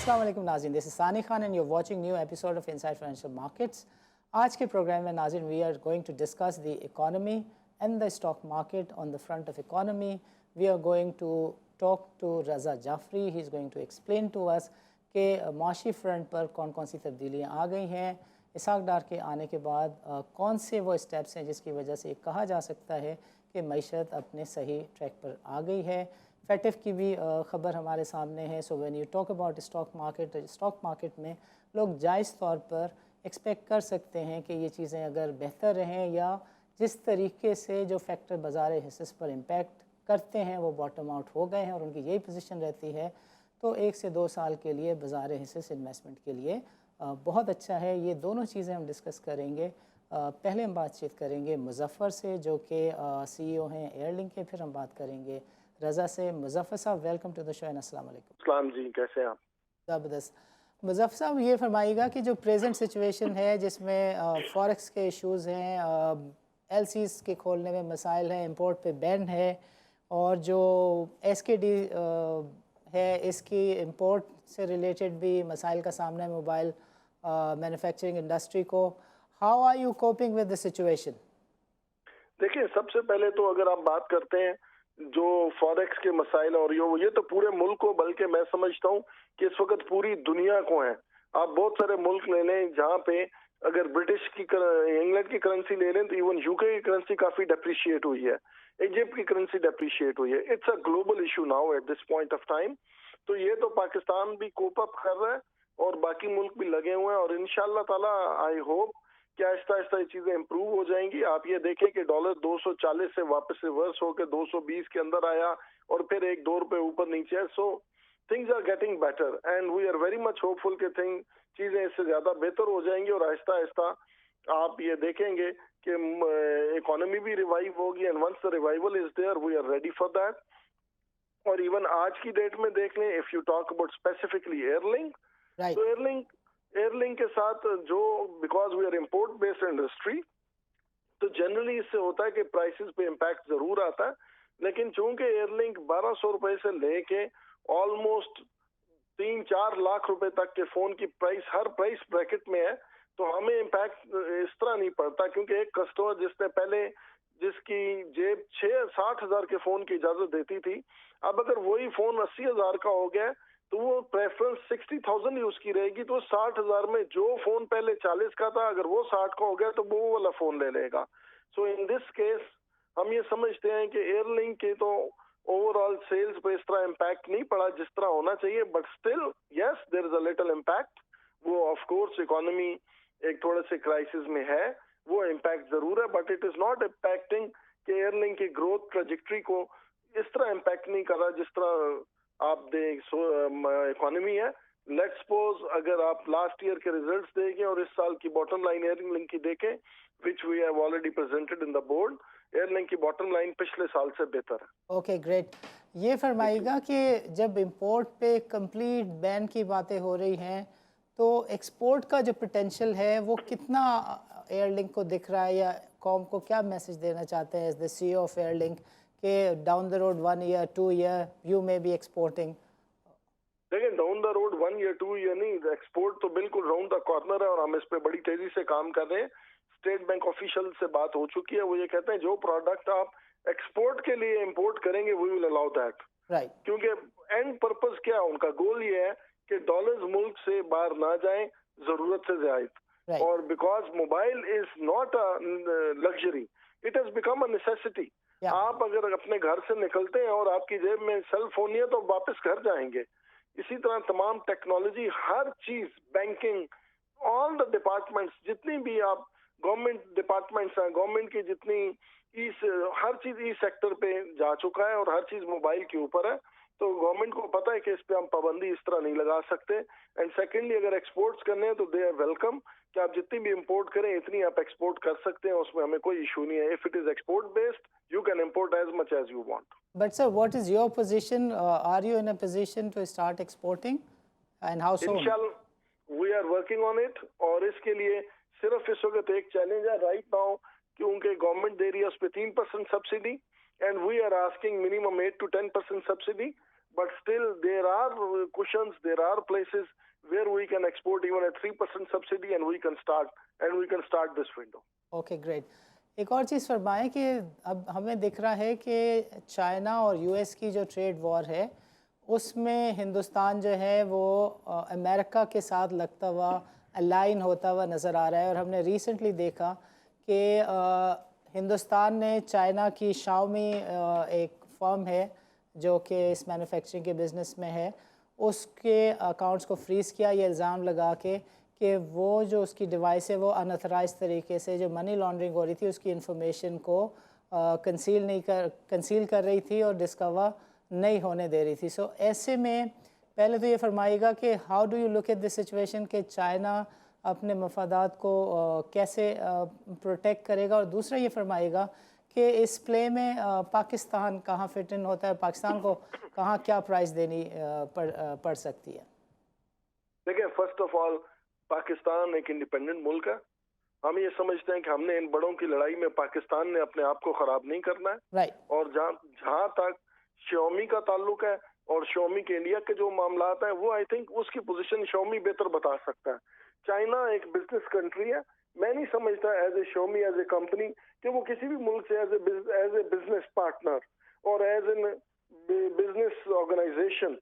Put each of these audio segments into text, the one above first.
अस्सलाम वालेकुम नाज़रीन, this is Saani Khan and you are watching new episode of inside financial markets. आज के प्रोग्राम में नाज़रीन we are going to discuss the economy and the stock market. On the front of economy we are going to talk to Raza Jafri. He is going to explain to us कि माशी front पर कौन कौन सी तब्दीलियाँ आ गई हैं। Isaac डार के आने के बाद कौन से वो स्टेप्स हैं जिसकी वजह से कहा जा सकता है कि मईशत अपने सही ट्रैक पर आ गई है। फैटिफ की भी ख़बर हमारे सामने है। So when you talk about stock market में लोग जायज़ तौर पर एक्सपेक्ट कर सकते हैं कि ये चीज़ें अगर बेहतर रहें या जिस तरीके से जो फैक्टर बाज़ार हिस्से पर इम्पेक्ट करते हैं वो बॉटम आउट हो गए हैं और उनकी यही पोजीशन रहती है, तो 1 से 2 साल के लिए बाज़ार हिस्से इन्वेस्टमेंट के लिए बहुत अच्छा है। ये दोनों चीज़ें हम डिस्कस करेंगे। पहले हम बातचीत करेंगे मुज़फ़्फ़र से जो कि CEO हैं एयरलिंक के, फिर हम बात करेंगे रज़ा से। मुज़फ़्फ़र साहब, welcome to the show and अस्सलाम वालेकुम। सलाम जी, कैसे हैं आप? ज़बरदस्त। मुज़फ़्फ़र साहब, ये फरमाइएगा कि जो प्रेजेंट सिचुएशन है जिसमें फॉरेक्स के इश्यूज़ हैं, LCs के खोलने में मसाइल हैं, इंपोर्ट पे बैन है, और जो SKD है इसकी इंपोर्ट से रिलेटेड भी मसाइल का सामना है मोबाइल मैन्युफैक्चरिंग इंडस्ट्री को। How are you coping with the situation? देखिए, सबसे पहले तो अगर आप बात करते हैं जो फॉरेक्स के मसाइल और ये तो पूरे मुल्क को, बल्कि मैं समझता हूँ कि इस वक्त पूरी दुनिया को है। आप बहुत सारे मुल्क ले लें जहाँ पे अगर इंग्लैंड की करेंसी ले लें तो इवन यूके की करेंसी काफी डेप्रिशिएट हुई है, इजिप्ट की करेंसी डेप्रिशिएट हुई है। It's a global issue now at this point of time. तो ये तो पाकिस्तान भी कोप अप कर रहा है और बाकी मुल्क भी लगे हुए हैं, और इंशाल्लाह ताला आई होप कि आहिस्ता आहिस्ता ये चीजें इंप्रूव हो जाएंगी। आप ये देखें कि डॉलर 240 से वापस रिवर्स होकर 220 के अंदर आया और फिर 1-2 रुपए ऊपर नीचे है। So things are getting better and we are very much hopeful कि चीजें इससे ज्यादा बेहतर हो जाएंगी और आहिस्ता आहिस्ता आप ये देखेंगे कि इकोनॉमी भी रिवाइव होगी and once the revival is there we are ready for that. और इवन आज की डेट में देख लें, if you talk about specifically Airlink, तो एयरलिंक के साथ जो, because we are import based industry, तो जनरली इससे होता है कि प्राइसेस पे इम्पैक्ट जरूर आता है। लेकिन चूंकि एयरलिंक 1200 रुपए से लेके ऑलमोस्ट 3-4 लाख रुपए तक के फोन की प्राइस हर प्राइस ब्रैकेट में है, तो हमें इम्पैक्ट इस तरह नहीं पड़ता, क्योंकि एक कस्टमर जिसने पहले जिसकी जेब 60 हजार के फोन की इजाजत देती थी, अब अगर वही फोन 80 हजार का हो गया तो वो प्रेफरेंस 60,000 यूज की रहेगी। तो 60 हजार में जो फोन पहले 40 का था, अगर वो 60 का हो गया तो वो वाला फोन ले लेगा। सो इन दिस केस हम ये समझते हैं कि एयरलिंक के तो ओवरऑल सेल्स पे इस तरह इम्पैक्ट नहीं पड़ा जिस तरह होना चाहिए, but still yes there is a little impact. वो ऑफ कोर्स इकोनॉमी एक थोड़े से क्राइसिस में है, वो इम्पैक्ट जरूर है, but it is not impacting कि एयरलिंक की ग्रोथ ट्रेजेक्टरी को इस तरह इम्पैक्ट नहीं कर रहा जिस तरह आप देख इकोनॉमी है। लेट्स सपोज अगर आप लास्ट ईयर के रिजल्ट्स देखें और इस साल की बॉटम लाइन एयरलिंक की देखें, which we have already presented in the board, Airlink की बॉटम लाइन पिछले साल से बेहतर है। Okay, great. ये फरमाइएगा कि जब इंपोर्ट पे कंप्लीट बैन की बातें हो रही हैं तो एक्सपोर्ट का जो पोटेंशियल है वो कितना एयरलिंक को दिख रहा है, या कॉम को क्या मैसेज देना चाहते हैं as the CEO of Airlink कि down the road 1 year 2 year you may be exporting? देखिए, down the road 1 year 2 year नहीं, एक्सपोर्ट तो बिल्कुल राउंड द कॉर्नर है और हम इस पे बड़ी तेजी से काम कर रहे हैं। स्टेट बैंक ऑफिशियल से बात हो चुकी है, वो ये कहते हैं जो प्रोडक्ट आप एक्सपोर्ट के लिए इंपोर्ट करेंगे we will allow that. Right, क्योंकि एंड पर्पस क्या है उनका, गोल ये है कि डॉलर्स मुल्क से बाहर ना जाए जरूरत से ज्यादा। और because mobile is not a luxury, it has become a necessity. आप अगर अपने घर से निकलते हैं और आपकी जेब में सेल फोन नहीं है तो वापस घर जाएंगे। इसी तरह तमाम टेक्नोलॉजी, हर चीज, बैंकिंग, ऑल द डिपार्टमेंट्स, जितनी भी आप गवर्नमेंट डिपार्टमेंट्स हैं, गवर्नमेंट की जितनी हर चीज ई सेक्टर पे जा चुका है और हर चीज मोबाइल के ऊपर है। तो गवर्नमेंट को पता है कि इस पे हम पाबंदी इस तरह नहीं लगा सकते। एंड सेकेंडली अगर एक्सपोर्ट्स करने हैं तो दे आर वेलकम कि आप जितनी भी इंपोर्ट करें इतनी आप एक्सपोर्ट कर सकते हैं, उसमें हमें कोई इशू नहीं है। If it is export based you can import as much as you want. But sir, what is your position? Are you in a position to start exporting, and how soon? इंशाल्लाह we are working on it. और इसके लिए सिर्फ इस वक्त एक challenge है right now, क्योंकि गवर्नमेंट दे रही है उस पर 3% subsidy and we are asking minimum 8 to 10% subsidy. but still there are cushions, there are places where we can export even at 3% subsidy, and we can start this window. Okay great. एक और चीज़ फरमाएं कि अब हमें दिख रहा है कि China और यूएस की जो ट्रेड वॉर है उसमें हिंदुस्तान जो है वो अमेरिका के साथ लगता हुआ अलाइन होता हुआ नज़र आ रहा है। और हमने रिसेंटली देखा कि हिंदुस्तान ने चाइना की शाओमी एक फर्म है जो कि इस मैन्युफैक्चरिंग के बिज़नेस में है, उसके अकाउंट्स को फ्रीज़ किया, ये इल्ज़ाम लगा के कि वो जो उसकी डिवाइस है वो अनऑथराइज तरीके से जो मनी लॉन्ड्रिंग हो रही थी उसकी इंफॉर्मेशन को कंसील कर रही थी और डिस्कवर नहीं होने दे रही थी। सो ऐसे में पहले तो ये फरमाइएगा कि how do you look at this situation कि चाइना अपने मफादात को कैसे प्रोटेक्ट करेगा, और दूसरा ये फरमाइएगा कि इस प्ले में पाकिस्तान कहाँ फिट इन होता है, पाकिस्तान को कहाँ क्या प्राइस देनी पड़ सकती है। देखिए, फर्स्ट ऑफ ऑल पाकिस्तान एक इंडिपेंडेंट मुल्क है। हम ये समझते हैं कि हमने इन बड़ों की लड़ाई में पाकिस्तान ने अपने आप को खराब नहीं करना है। राइट। और जहां तक Xiaomi का ताल्लुक है और Xiaomi के इंडिया के जो मामलात हैं, वो आई थिंक उसकी पोजीशन Xiaomi बेहतर बता सकता है। चाइना एक बिजनेस कंट्री है, मैं नहीं समझता as a Xiaomi as a company कि वो किसी भी मुल्क से एज ए बिजनेस पार्टनर और एज एन बिजनेस ऑर्गेनाइजेशन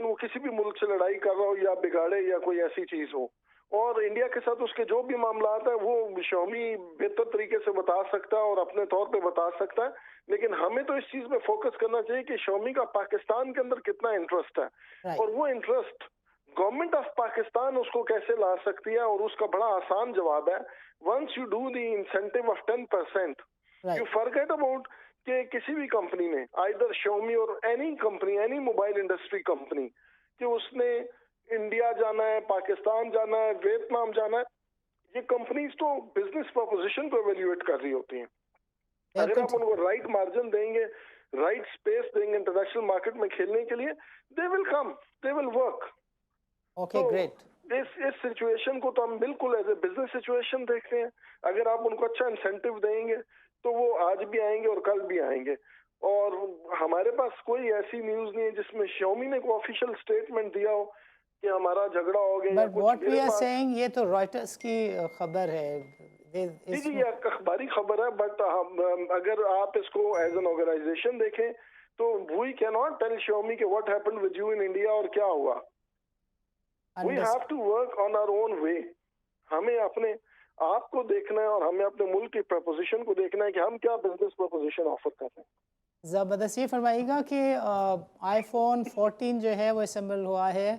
वो किसी भी मुल्क से लड़ाई कर रहा हो या बिगाड़े या कोई ऐसी चीज हो। और इंडिया के साथ उसके जो भी मामलात है वो Xiaomi बेहतर तरीके से बता सकता है और अपने तौर पे बता सकता है। लेकिन हमें तो इस चीज में फोकस करना चाहिए कि Xiaomi का पाकिस्तान के अंदर कितना इंटरेस्ट है और वो इंटरेस्ट गवर्नमेंट ऑफ पाकिस्तान उसको कैसे ला सकती है। और उसका बड़ा आसान जवाब है, once you do the incentive of 10%, you forget about कि किसी भी कंपनी ने, आइदर Xiaomi और any company, any mobile industry company, कि उसने इंडिया जाना है, पाकिस्तान जाना है, वियतनाम जाना है, ये कंपनीज तो बिजनेस प्रोपोजिशन को एवेल्युएट कर रही होती हैं। अगर आप उनको राइट मार्जिन देंगे, राइट स्पेस देंगे इंटरनेशनल मार्केट में खेलने के लिए, they will come, they will work. Okay great. इस सिचुएशन को तो हम बिल्कुल एज ए बिजनेस सिचुएशन देखते हैं। अगर आप उनको अच्छा इंसेंटिव देंगे तो वो आज भी आएंगे और कल भी आएंगे। और हमारे पास कोई ऐसी न्यूज नहीं है जिसमें Xiaomi ने कोई ऑफिशियल स्टेटमेंट दिया हो कि हमारा झगड़ा हो गया। But what we are saying, ये तो रॉयटर्स की खबर है। जी, ये अखबारी खबर है, बट अगर आप इसको एज एन ऑर्गेनाइजेशन देखें तो we can not tell Xiaomi कि what happened with you in India और क्या हुआ। We have to work on our own way. हमें अपने आप को देखना है और हमें अपने मुल्क की प्रपोजिशन को देखना है कि हम क्या बिजनेस प्रपोजिशन ऑफर कर रहे हैं। ज़बरदस्त। ये फरमाइएगा कि iPhone 14 जो है वो असेंबल हुआ है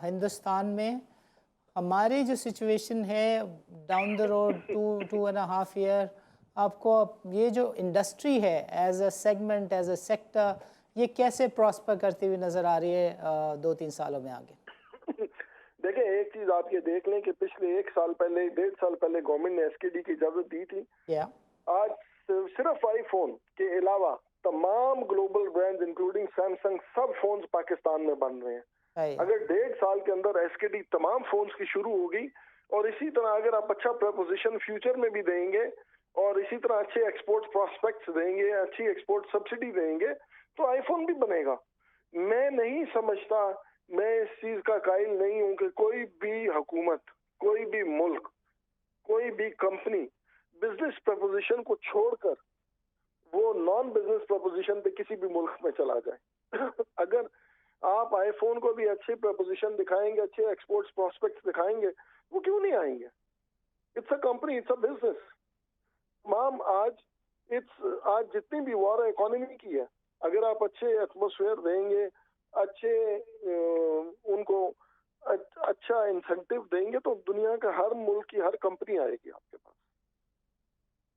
हिंदुस्तान में। हमारी जो सिचुएशन है डाउन द रोड 2.5 ईयर, आपको ये जो इंडस्ट्री है as a segment, as a sector, ये कैसे प्रॉस्पर करती हुई नज़र आ रही है 2-3 सालों में आगे? देखिए, एक चीज आप ये देख लें कि पिछले 1 साल पहले, 1.5 साल पहले गवर्नमेंट ने SKD की इजाजत दी थी। आज सिर्फ आईफोन के अलावा तमाम ग्लोबल ब्रांड्स इंक्लूडिंग सैमसंग, सब फोन्स पाकिस्तान में बन रहे हैं। अगर 1.5 साल के अंदर SKD तमाम फोन्स की शुरू होगी और इसी तरह अगर आप अच्छा प्रपोजिशन फ्यूचर में भी देंगे और इसी तरह अच्छे एक्सपोर्ट प्रोस्पेक्ट्स देंगे, अच्छी एक्सपोर्ट सब्सिडी देंगे, तो आईफोन भी बनेगा। मैं नहीं समझता, मैं इस चीज का कायल नहीं हूं कि कोई भी हुकूमत, कोई भी मुल्क, कोई भी कंपनी बिजनेस प्रपोजिशन को छोड़कर वो नॉन बिजनेस प्रपोजिशन पे किसी भी मुल्क में चला जाए। अगर आप आईफोन को भी अच्छे प्रपोजिशन दिखाएंगे, अच्छे एक्सपोर्ट्स प्रोस्पेक्ट्स दिखाएंगे, वो क्यों नहीं आएंगे? It's a company, it's a business. तमाम आज जितनी भी वॉर इकोनॉमी की है, अगर आप अच्छे एटमॉस्फेयर देंगे, अच्छे उनको अच्छा इंसेंटिव देंगे, तो दुनिया का हर मुल्क की हर कंपनी आएगी आपके पास।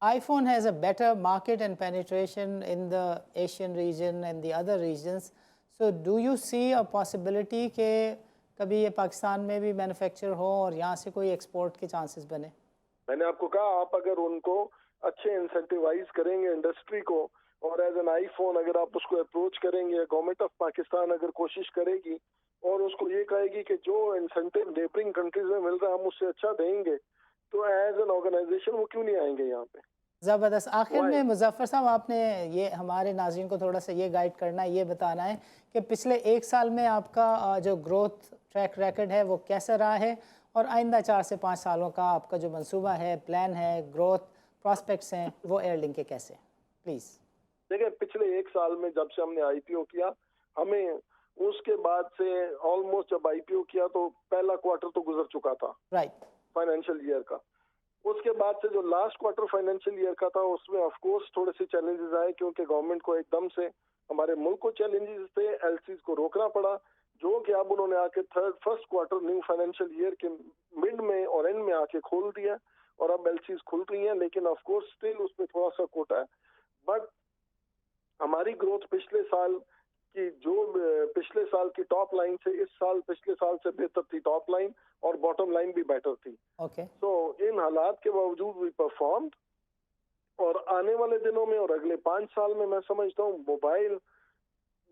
iPhone has a better market and penetration in the Asian region and the other regions. So do you see a possibility कि कभी ये पाकिस्तान में भी मैन्युफैक्चर हो और यहाँ से कोई एक्सपोर्ट के चांसेस बने? मैंने आपको कहा, आप अगर उनको अच्छे इंसेंटिवाइज करेंगे इंडस्ट्री को, और एज एन आईफोन अगर आप उसको अप्रोच करेंगे, गवर्नमेंट ऑफ पाकिस्तान अगर कोशिश करेगी और उसको ये कहेगी कि जो इंसेंटिव नेबरिंग कंट्रीज में मिल रहा है हम उससे अच्छा देंगे, तो एज एन ऑर्गेनाइजेशन वो क्यों नहीं आएंगे यहाँ पे? ज़बरदस्त। आखिर वाई में मुज़फ़्फ़र साहब, आपने ये हमारे नाज़रीन को थोड़ा सा ये गाइड करना है, ये बताना है कि पिछले 1 साल में आपका जो ग्रोथ ट्रैक रिकॉर्ड है वो कैसा रहा है, और आइंदा 4 से 5 सालों का आपका जो मंसूबा है, प्लान है, ग्रोथ प्रॉस्पेक्ट्स हैं, वो एयरलिंक के कैसे हैं? प्लीज़। देखिए, पिछले 1 साल में जब से हमने आईपीओ किया, हमें उसके बाद से ऑलमोस्ट जब आईपीओ किया तो पहला क्वार्टर तो गुजर चुका था राइट। फाइनेंशियल ईयर का। उसके बाद से जो लास्ट क्वार्टर फाइनेंशियल ईयर का था उसमें ऑफ कोर्स थोड़े से चैलेंजेस आए, क्योंकि गवर्नमेंट को एकदम से हमारे मुल्क को चैलेंजेस थे, एलसीज को रोकना पड़ा, जो कि अब उन्होंने आके first quarter new financial year के मिड में और एंड में आके खोल दिया, और अब एलसीज खुल रही हैं, लेकिन ऑफ कोर्स स्टिल उसमें थोड़ा सा कोटा है। बट हमारी ग्रोथ पिछले साल की जो पिछले साल की टॉप लाइन से इस साल पिछले साल से बेहतर थी टॉप लाइन, और बॉटम लाइन भी बेटर थी। ओके। सो इन हालात के बावजूद वी परफॉर्म्ड, और आने वाले दिनों में और अगले 5 साल में मैं समझता हूँ मोबाइल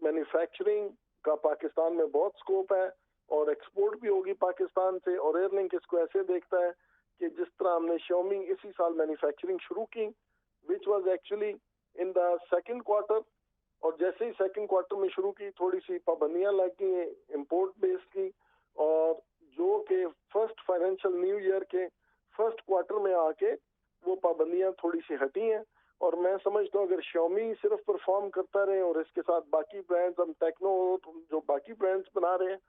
मैन्युफैक्चरिंग का पाकिस्तान में बहुत स्कोप है, और एक्सपोर्ट भी होगी पाकिस्तान से। और एयरलिंक इसको ऐसे देखता है कि जिस तरह हमने Xiaomi इसी साल मैन्युफैक्चरिंग शुरू की, which was actually in the second quarter, और जैसे ही सेकंड क्वार्टर में शुरू की थोड़ी सी पाबंदियां लग गई इंपोर्ट बेस्ड की, और जो कि फर्स्ट फाइनेंशियल न्यू ईयर के फर्स्ट क्वार्टर में आके वो पाबंदियां थोड़ी सी हटी हैं। और मैं समझता हूँ अगर Xiaomi सिर्फ परफॉर्म करता रहे और इसके साथ बाकी ब्रांड्स, हम टेक्नो जो बाकी ब्रांड्स बना रहे हैं,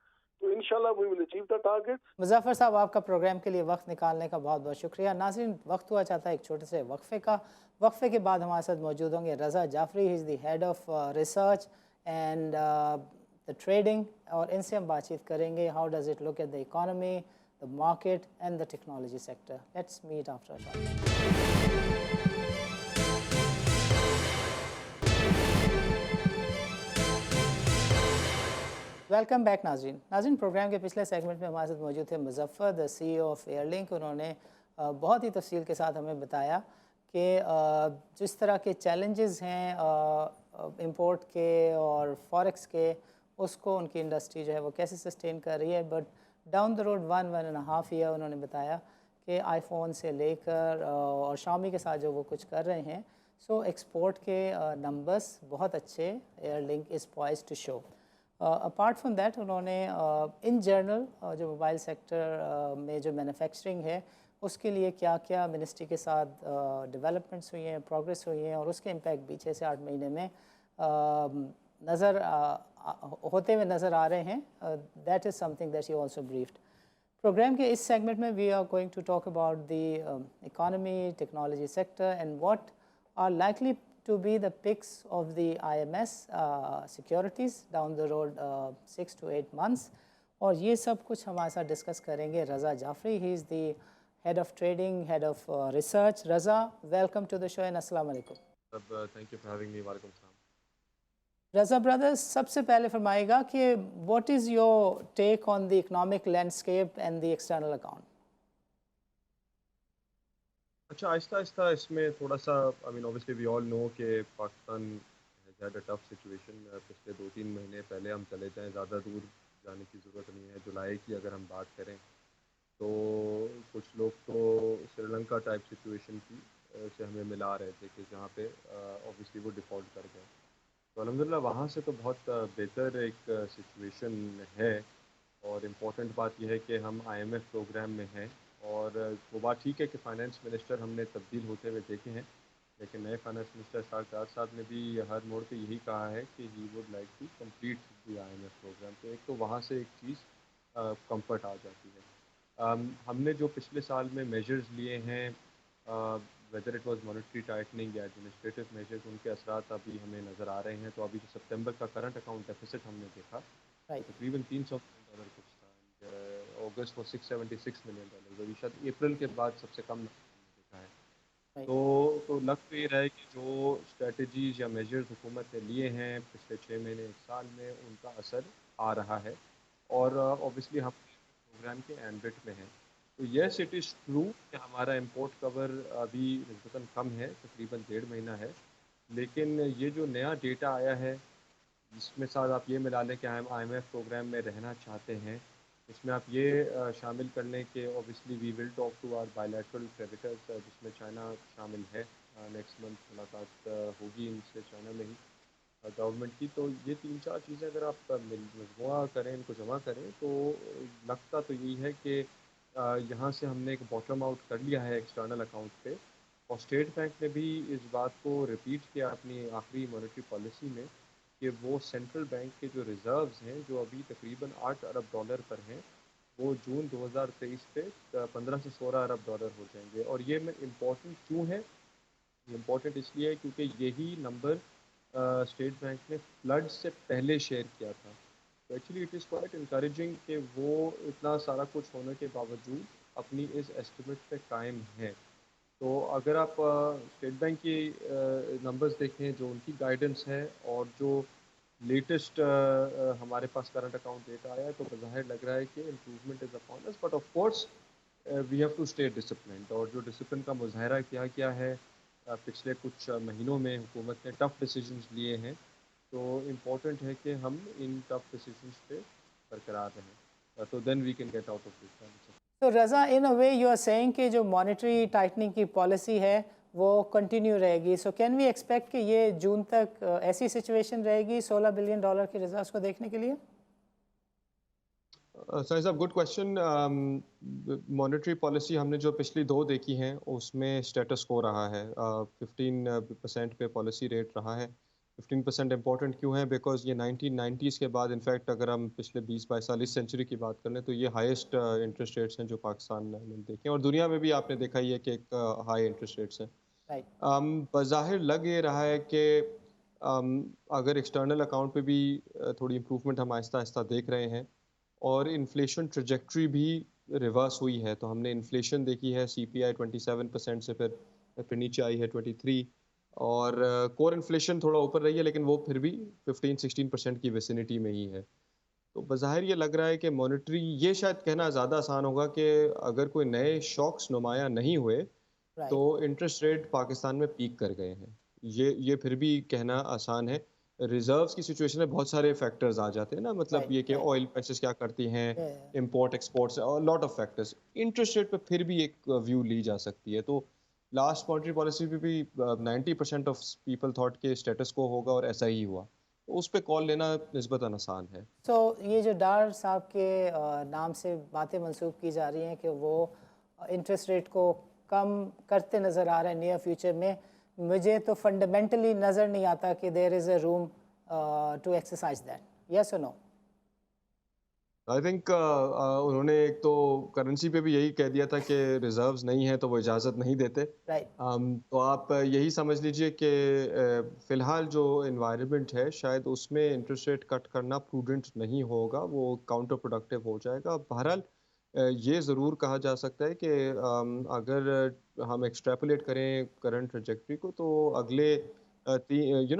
तो इंशाल्लाह we will achieve the target. Muzaffar साहब, आपका प्रोग्राम के लिए वक्त निकालने का बहुत बहुत शुक्रिया। नाज़रीन, वक्त हुआ चाहता है एक छोटे से वक्फे का। वक्फे के बाद हमारे साथ मौजूद होंगे Raza Jafri, he is the head of research and the trading, और इनसे हम बातचीत करेंगे how does it look at the economy, the market and the technology sector. Let's meet after a short. Welcome back नाजरीन। नाजरीन, प्रोग्राम के पिछले सेगमेंट में हमारे साथ मौजूद थे Muzaffar, the CEO of airlink. उन्होंने बहुत ही तफसील के साथ हमें बताया कि जिस तरह के चैलेंजेस हैं इंपोर्ट के और फॉरेक्स के, उसको उनकी इंडस्ट्री जो है वो कैसे सस्टेन कर रही है। But down the road 1.5 year उन्होंने बताया कि आईफोन से लेकर और Xiaomi के साथ जो वो कुछ कर रहे हैं, सो एक्सपोर्ट के नंबर्स बहुत अच्छे Airlink is poised to show. Apart from that, उन्होंने इन जनरल जो मोबाइल सेक्टर में जो मैन्युफैक्चरिंग है उसके लिए क्या क्या मिनिस्ट्री के साथ डेवलपमेंट्स हुई हैं, प्रोग्रेस हुई हैं, और उसके इम्पैक्ट भी 6 से 8 महीने में नज़र होते हुए नज़र आ रहे हैं। That is something that you also briefed. Program के इस सेगमेंट में we are going to talk about the economy, technology sector and what are likely to be the picks of the IMS securities down the road 6 to 8 months. और ये सब कुछ हमारे साथ discuss करेंगे Raza Jafri. He is the head of trading, head of research. Raza, welcome to the show and अस्सलाम वालेकुम। Thank you for having me. वालेकुम सलाम। रज़ा ब्रदर्स, सबसे पहले फरमाइएगा कि what is your take on the economic landscape and the external account? अच्छा, आहिस्ता आहिस्ता इसमें थोड़ा सा I mean obviously we all know कि Pakistan has had a tough situation. पिछले 2-3 महीने पहले हम चले जाएं, ज़्यादा दूर जाने की ज़रूरत नहीं है। जुलाई की अगर हम बात करें तो कुछ लोग तो श्रीलंका टाइप सिचुएशन की से हमें मिला रहे थे कि जहाँ पे ऑब्वियसली वो डिफ़ॉल्ट कर गए। तो अल्हम्दुलिल्लाह वहाँ से तो बहुत बेहतर एक सिचुएशन है। और इम्पॉर्टेंट बात यह है कि हम आईएमएफ प्रोग्राम में हैं। और वो बात ठीक है कि फ़ाइनेंस मिनिस्टर हमने तब्दील होते हुए देखे हैं, लेकिन नए फ़ाइनेंस मिनिस्टर सरकार साहब ने भी हर मोड़ पे यही कहा है कि he would like to complete the IMF program. तो एक तो वहाँ से एक चीज़ कंफर्ट आ जाती है। हमने जो पिछले साल में मेजर्स लिए हैं, whether it was monetary tightening या एडमिनिस्ट्रेटिव मेजर्स, उनके असरात अभी हमें नज़र आ रहे हैं। तो अभी जो सितंबर का करंट अकाउंट डेफिसिट हमने देखा तो राइट। तकरीबन $300 कुछ था। अगस्त वो $676 मिलियन, जो शायद अप्रैल के बाद सबसे कम हमने देखा है। राइट। तो लग तो ये रहा है कि जो स्ट्रेटजीज़ या मेजर्स हुकूमत ने लिए हैं पिछले 6 महीने 1 साल में, उनका असर आ रहा है। और ऑब्वियसली हम प्रोग्राम के एंड में हैं। तो येस, इट इज़ ट्रू कि हमारा इंपोर्ट कवर अभी निस्बतन कम है, तकरीबन 1.5 महीना है। लेकिन ये जो नया डेटा आया है, इसमें साथ आप ये मिला लें कि हम आईएमएफ प्रोग्राम में रहना चाहते हैं। इसमें आप ये शामिल कर लें कि obviously we will talk to our bilateral creditors, जिसमें चाइना शामिल है। नेक्स्ट मंथ मुलाकात होगी इनसे चाइना में ही गवर्नमेंट की। तो ये 3-4 चीज़ें अगर आप मजमुआ करें, इनको जमा करें, तो लगता तो यही है कि यहाँ से हमने एक बॉटम आउट कर लिया है एक्सटर्नल अकाउंट पे। और स्टेट बैंक ने भी इस बात को रिपीट किया अपनी आखिरी मॉनेटरी पॉलिसी में कि वो सेंट्रल बैंक के जो रिज़र्व्स हैं, जो अभी तकरीबन $8 अरब पर हैं, वो जून 2023 पे 15 से 16 अरब डॉलर हो जाएंगे। और ये में इम्पोर्टेंट क्यों है? इम्पोर्टेंट इसलिए है क्योंकि यही नंबर स्टेट बैंक ने फ्लड से पहले शेयर किया था। तो actually it is quite encouraging कि वो इतना सारा कुछ होने के बावजूद अपनी इस एस्टिमेट पे कायम हैं। तो अगर आप स्टेट बैंक की नंबर्स देखें, जो उनकी गाइडेंस है, और जो लेटेस्ट हमारे पास करंट अकाउंट डेटा आया है, तो बज़ाहिर लग रहा है कि improvement is upon us. But of course we have to stay disciplined. और जो डिसिप्लिन का मुजाहरा किया गया है पिछले कुछ महीनों में, हुकूमत ने टफ़ डिसीजंस लिए हैं। तो इम्पोर्टेंट है कि हम इन टफ़ डिसीजंस पे बरकरार रहें, तो then we can get out of this. तो Raza, in a way you are saying कि जो मॉनेटरी टाइटनिंग की पॉलिसी है वो कंटिन्यू रहेगी। सो कैन वी एक्सपेक्ट कि ये जून तक ऐसी सिचुएशन रहेगी $16 बिलियन के रिजर्व्स को देखने के लिए? सर साहब, गुड क्वेश्चन। मॉनेटरी पॉलिसी हमने जो पिछली 2 देखी हैं, उसमें स्टेटस को रहा है। 15% पे पॉलिसी रेट रहा है। 15% इम्पोर्टेंट क्यों है? बिकॉज़ ये 1990s के बाद, इनफैक्ट अगर हम पिछले 20-22 साल इस सेंचुरी की बात कर लें, तो ये हाईएस्ट इंटरेस्ट रेट्स हैं जो पाकिस्तान में देखे हैं। और दुनिया में भी आपने देखा ही है कि एक हाई इंटरेस्ट रेट्स हैं। राइट। बज़ाहिर लग ये रहा है कि अगर एक्सटर्नल अकाउंट पे भी थोड़ी इम्प्रूवमेंट हम आहिस्ता-आहिस्ता देख रहे हैं, और इन्फ्लेशन ट्रैजेक्टरी भी रिवर्स हुई है। तो हमने इन्फ्लेशन देखी है सीपीआई 27% से फिर नीचे आई है 23, और कोर इन्फ्लेशन थोड़ा ऊपर रही है, लेकिन वो फिर भी 15-16% की विसिनिटी में ही है। तो बज़ाहिर ये लग रहा है कि मॉनेटरी, ये शायद कहना ज़्यादा आसान होगा कि अगर कोई नए शॉक्स नुमाया नहीं हुए, तो राइट। इंटरेस्ट रेट पाकिस्तान में पीक कर गए हैं। ये फिर भी कहना आसान है। रिज़र्व्स की सिचुएशन में बहुत सारे फैक्टर्स आ जाते हैं ना, मतलब राइट। ये कि राइट। ऑयल प्राइसेस क्या करती हैं, राइट। इंपोर्ट एक्सपोर्ट्स और lot of factors. Interest rate पे फिर भी एक व्यू ली जा सकती है। तो लास्ट मॉनेटरी पॉलिसी पे भी 90% ऑफ पीपल थॉट के स्टेटस को होगा, और ऐसा ही हुआ। तो उस पे कॉल लेना निस्बतन आसान है। सो ये जो डार साहब के नाम से बातें मंसूब की जा रही हैं कि वो इंटरेस्ट रेट को कम करते नज़र आ रहे हैं नियर फ्यूचर में, मुझे तो फंडामेंटली नज़र नहीं आता कि there is a room to exercise that. Yes और नो? आई थिंक उन्होंने एक तो करेंसी पे भी यही कह दिया था कि रिजर्व्स नहीं है, तो वो इजाज़त नहीं देते। राइट। तो आप यही समझ लीजिए कि फ़िलहाल जो एनवायरनमेंट है, शायद उसमें इंटरेस्ट रेट कट करना प्रूडेंट नहीं होगा, वो काउंटर प्रोडक्टिव हो जाएगा। बहरहाल ये ज़रूर कहा जा सकता है कि अगर हम एक्सट्रैपोलेट करें करंट ट्रैजेक्टरी को, तो अगले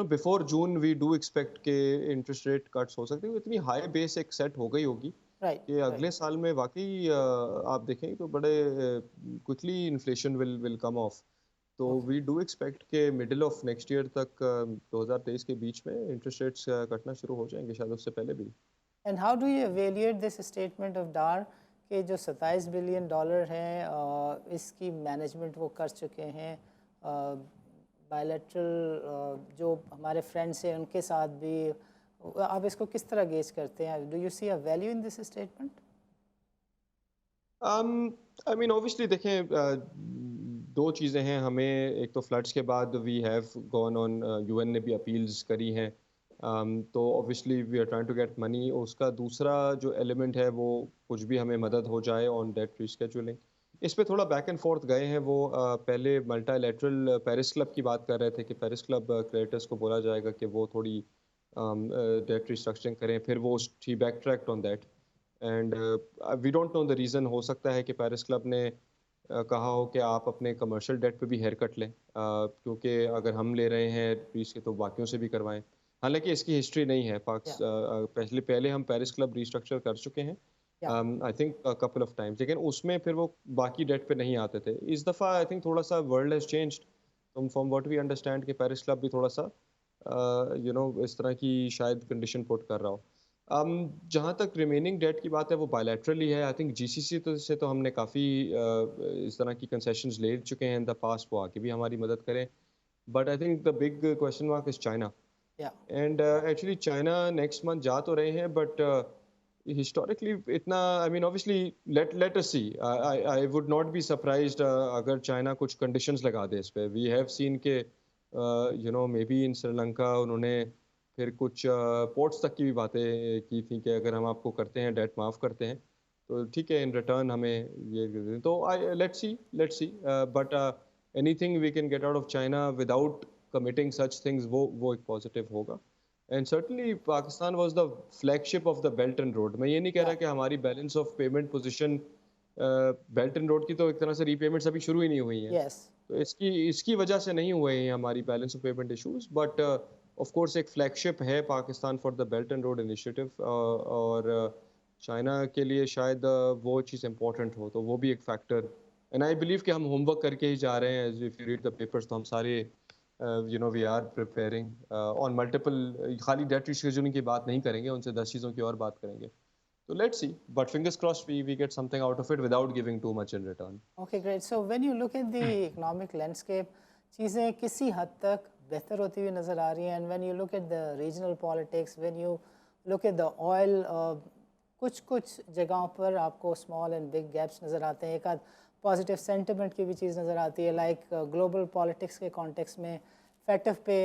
before June we do expect के इंटरेस्ट रेट कट्स हो सकते हैं। इतनी हाई बेस एक सेट हो गई होगी राइट। कि राइट। अगले साल में वाकई आप देखेंगे तो बड़े quickly inflation will come of. तो ओके। वी डू एक्सपेक्ट के मिडिल ऑफ नेक्स्ट ईयर तक 2023 के बीच में इंटरेस्ट रेट्स कटना शुरू हो जाएंगे, शायद उससे पहले भी। And how do you evaluate this statement of Dar के जो $27 बिलियन हैं इसकी मैनेजमेंट वो कर चुके हैं, बायलैटरल जो हमारे फ्रेंड्स हैं उनके साथ भी, आप इसको किस तरह गेज करते हैं? Do you see a value in this statement? I mean obviously देखें, दो चीज़ें हैं हमें। एक तो फ्लड्स के बाद we have gone on, UN ने भी अपील्स करी हैं। तो obviously we are trying to get money. उसका दूसरा जो एलिमेंट है, वो कुछ भी हमें मदद हो जाए ऑन डेट रीस्केड्यूलिंग। इस पे थोड़ा बैक एंड फोर्थ गए हैं वो। पहले मल्टीलैटरल पेरिस क्लब की बात कर रहे थे कि पेरिस क्लब क्रेडिटर्स को बोला जाएगा कि वो थोड़ी डेट रिस्ट्रक्चरिंग करें, फिर वो ही back tracked on that. And we don't know the reason. हो सकता है कि पेरिस क्लब ने कहा हो कि आप अपने कमर्शियल डेट पे भी हेयर कट लें, क्योंकि अगर हम ले रहे हैं फीस के, तो बाकियों से भी करवाएं। हालांकि इसकी हिस्ट्री नहीं है। या। पहले पहले हम पेरिस क्लब रीस्ट्रक्चर कर चुके हैं, या। I think couple of times, लेकिन उसमें फिर वो बाकी डेट पे नहीं आते थे। इस दफ़ा आई थिंक थोड़ा सा world has changed. From what we understand कि पेरिस क्लब भी थोड़ा सा इस तरह की शायद कंडीशन पुट कर रहा हो। जहाँ तक रिमेनिंग डेट की बात है, वो बायलैटरली है। आई थिंक जीसीसी से तो हमने काफ़ी इस तरह की कंसेशंस ले चुके हैं इन द पास्ट, वो आगे भी हमारी मदद करें। But I think the big question mark is China. Yeah. And actually China next month जा तो रहे हैं, but historically इतना, I mean obviously let us see. I would not be surprised अगर China कुछ conditions लगा दे इस पे. We have seen के maybe in Sri Lanka उन्होंने फिर कुछ पोर्ट्स तक की भी बातें की थी कि अगर हम आपको करते हैं डेट माफ करते हैं तो ठीक है, इन रिटर्न हमें ये दे दें. तो I let's see but anything we can get out of China without committing such things, वो एक पॉजिटिव होगा. And certainly Pakistan was the flagship of the belt and road. मैं ये नहीं कह रहा Yeah. कि हमारी balance of payment position belt and road की तो एक तरह से रीपेमेंट्स अभी शुरू ही नहीं हुई हैं. Yes. तो इसकी वजह से नहीं हुए हैं हमारी balance of payment issues. But of course एक फ्लैगशिप है Pakistan for the belt and road initiative, और चाइना के लिए शायद वो चीज़ इम्पोर्टेंट हो, तो वो भी एक फैक्टर. एंड आई बिलीव कि हम होमवर्क करके ही जा रहे हैं. As if you read the papers तो हम सारे we are preparing on multiple. खाली डेट रिशेड्यूलिंग की बात नहीं करेंगे, उनसे 10 चीज़ों की और बात करेंगे. तो let's see, but fingers crossed we get something out of it without giving too much in return. Okay, great. So when you look at the economic landscape, चीज़ें किसी हद तक बेहतर होती हुई नज़र आ रही हैं. And when you look at the regional politics, when you look at the oil, कुछ जगहों पर आपको स्मॉल एंड बिग गैप्स नज़र आते हैं. एक आध पॉजिटिव सेंटिमेंट की भी चीज़ नज़र आती है, लाइक ग्लोबल पॉलिटिक्स के कॉन्टेक्स्ट में फैक्टिव पे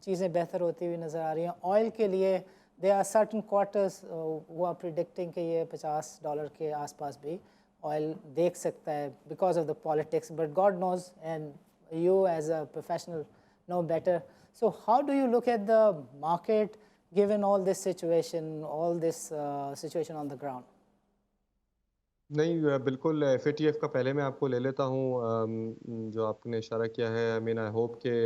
चीज़ें बेहतर होती हुई नज़र आ रही हैं. ऑयल के लिए दे आर सर्टन क्वार्टर्स वो आर प्रिडिक्टिंग कि ये $50 के आसपास भी ऑयल देख सकता है because of the politics. But God knows and you as a professional know better. So how do you look at the market given all this situation on the ground? नहीं, बिल्कुल FATF का पहले मैं आपको ले लेता हूँ. जो आपने इशारा किया है, आई मीन आई होप कि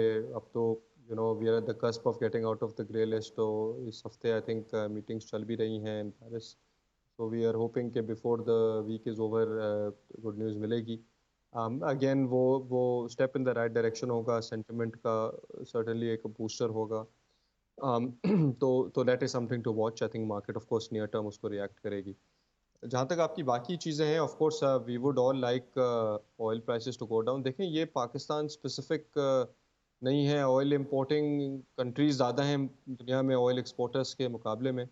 अब तो we are at the cusp of getting out of the grey list. तो इस हफ्ते आई थिंक मीटिंग्स चल भी रही हैं in Paris. So we are hoping कि before the week is over good news मिलेगी. अगेन वो step in the right direction होगा. सेंटिमेंट का सर्टेनली एक बूस्टर होगा. तो that is something to watch. I think market of course near term उसको react करेगी. जहाँ तक आपकी बाकी चीज़ें हैं, of course we would all like oil prices to go down. देखें, ये पाकिस्तान स्पेसिफिक नहीं है. ऑयल इंपोर्टिंग कंट्रीज़ ज़्यादा हैं दुनिया में ऑयल एक्सपोर्टर्स के मुकाबले में.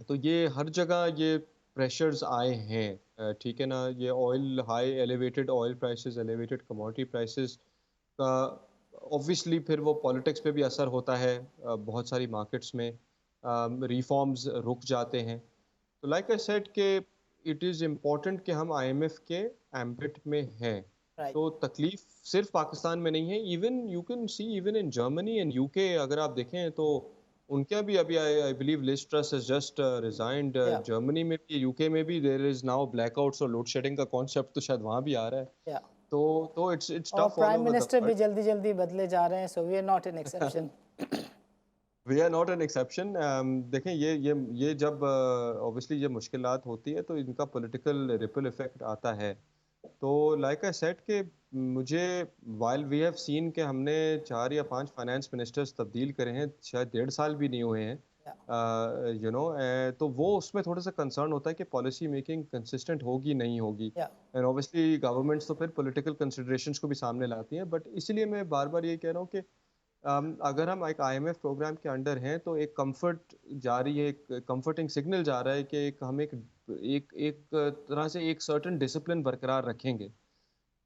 तो ये हर जगह ये प्रेशर्स आए हैं. ठीक है ना. ये oil high elevated oil prices, elevated commodity prices का ऑब्वियसली फिर वो पॉलिटिक्स पे भी असर होता है. बहुत सारी मार्केट्स में रिफॉर्म्स रुक जाते हैं. तो लाइक आई सेड कि इट इज़ इम्पॉर्टेंट कि हम IMF के एम्बिट में हैं. Right. तो तकलीफ सिर्फ पाकिस्तान में नहीं है. Even you can see even in Germany and UK अगर आप देखें तो उनका भी अभी I believe Liz Truss has just resigned. Yeah. Germany में भी UK में भी देयर इज नाउ ब्लैकआउट्स और लोड शेडिंग का कॉन्सेप्ट तो शायद वहाँ भी आ रहा है. Yeah. तो इट्स और tough all prime over the minister भी वर्ल्ड. जल्दी जल्दी बदले जा रहे हैं. So we are not an exception. We are not an exception. देखें, ये जब ऑब्वियसली ये मुश्किलात होती है तो इनका पॉलिटिकल रिपल इफेक्ट आता है. तो लाइक आई सेड कि मुझे वाइल वी हैव सीन कि हमने 4 या 5 फाइनेंस मिनिस्टर्स तब्दील करे हैं, शायद 1.5 साल भी नहीं हुए हैं. तो वो उसमें थोड़ा सा कंसर्न होता है कि पॉलिसी मेकिंग कंसिस्टेंट होगी नहीं होगी. Yeah. एंड ऑब्वियसली गवर्नमेंट्स तो फिर पॉलिटिकल कंसिडरेशंस को भी सामने लाती हैं. बट इसलिए मैं बार बार ये कह रहा हूँ कि अगर हम एक IMF प्रोग्राम के अंडर हैं तो एक कंफर्ट जा रही है, एक कंफर्टिंग सिग्नल जा रहा है कि हम एक तरह से एक सर्टेन डिसिप्लिन बरकरार रखेंगे.